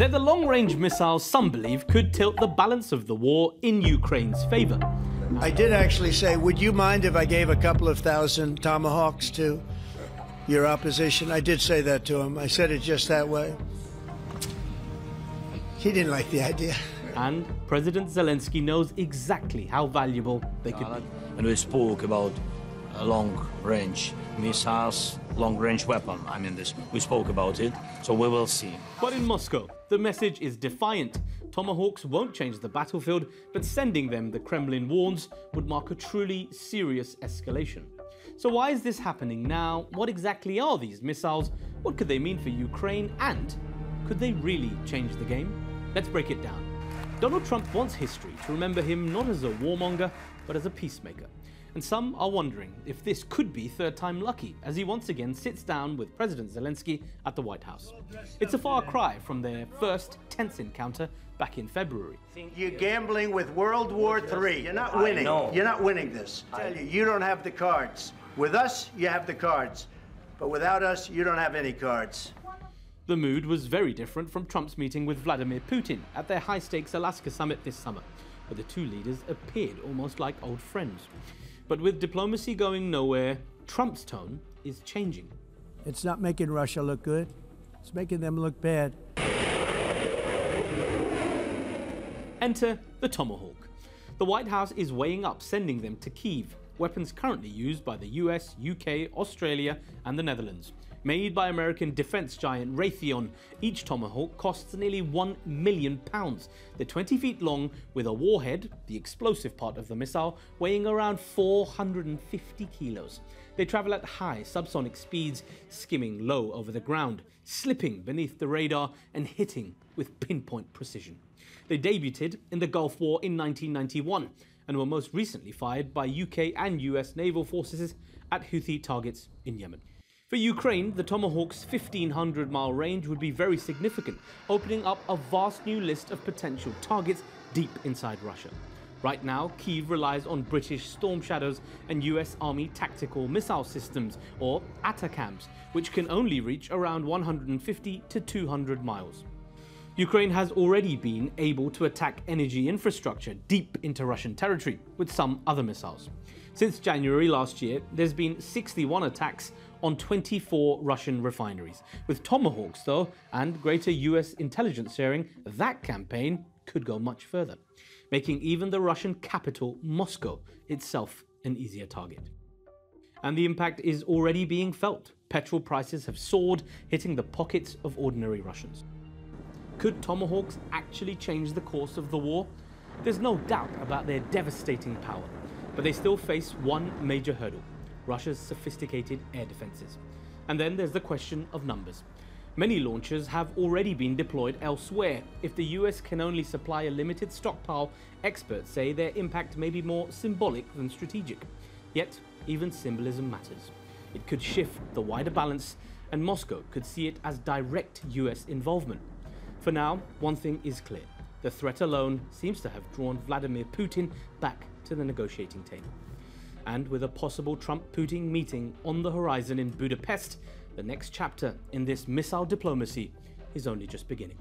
They're the long-range missiles some believe could tilt the balance of the war in Ukraine's favor. I did actually say, would you mind if I gave a couple of thousand Tomahawks to your opposition? I did say that to him. I said it just that way. He didn't like the idea. And President Zelenskyy knows exactly how valuable they could be. And we spoke about long-range missiles, long-range weapon. We spoke about it, so we will see. But in Moscow, the message is defiant. Tomahawks won't change the battlefield, but sending them, the Kremlin warns, would mark a truly serious escalation. So why is this happening now? What exactly are these missiles? What could they mean for Ukraine? And could they really change the game? Let's break it down. Donald Trump wants history to remember him not as a warmonger, but as a peacemaker. And some are wondering if this could be third time lucky, as he once again sits down with President Zelenskyy at the White House. It's a far cry from their first tense encounter back in February. You're gambling with World War III. You're not winning. You're not winning this. I tell you, you don't have the cards. With us, you have the cards. But without us, you don't have any cards. The mood was very different from Trump's meeting with Vladimir Putin at their high-stakes Alaska summit this summer, where the two leaders appeared almost like old friends. But with diplomacy going nowhere, Trump's tone is changing. It's not making Russia look good. It's making them look bad. Enter the Tomahawk. The White House is weighing up sending them to Kyiv, weapons currently used by the US, UK, Australia and the Netherlands. Made by American defense giant Raytheon, each Tomahawk costs nearly £1 million. They're 20 feet long with a warhead, the explosive part of the missile, weighing around 450 kilos. They travel at high subsonic speeds, skimming low over the ground, slipping beneath the radar and hitting with pinpoint precision. They debuted in the Gulf War in 1991 and were most recently fired by UK and US naval forces at Houthi targets in Yemen. For Ukraine, the Tomahawk's 1,500-mile range would be very significant, opening up a vast new list of potential targets deep inside Russia. Right now, Kyiv relies on British Storm Shadows and US Army tactical missile systems, or ATACMS, which can only reach around 150 to 200 miles. Ukraine has already been able to attack energy infrastructure deep into Russian territory with some other missiles. Since January last year, there's been 61 attacks on 24 Russian refineries. With Tomahawks, though, and greater US intelligence sharing, that campaign could go much further, making even the Russian capital, Moscow, itself an easier target. And the impact is already being felt. Petrol prices have soared, hitting the pockets of ordinary Russians. Could Tomahawks actually change the course of the war? There's no doubt about their devastating power, but they still face one major hurdle: Russia's sophisticated air defenses. And then there's the question of numbers. Many launchers have already been deployed elsewhere. If the US can only supply a limited stockpile, experts say their impact may be more symbolic than strategic. Yet, even symbolism matters. It could shift the wider balance, and Moscow could see it as direct US involvement. For now, one thing is clear: the threat alone seems to have drawn Vladimir Putin back to the negotiating table. And with a possible Trump-Putin meeting on the horizon in Budapest, the next chapter in this missile diplomacy is only just beginning.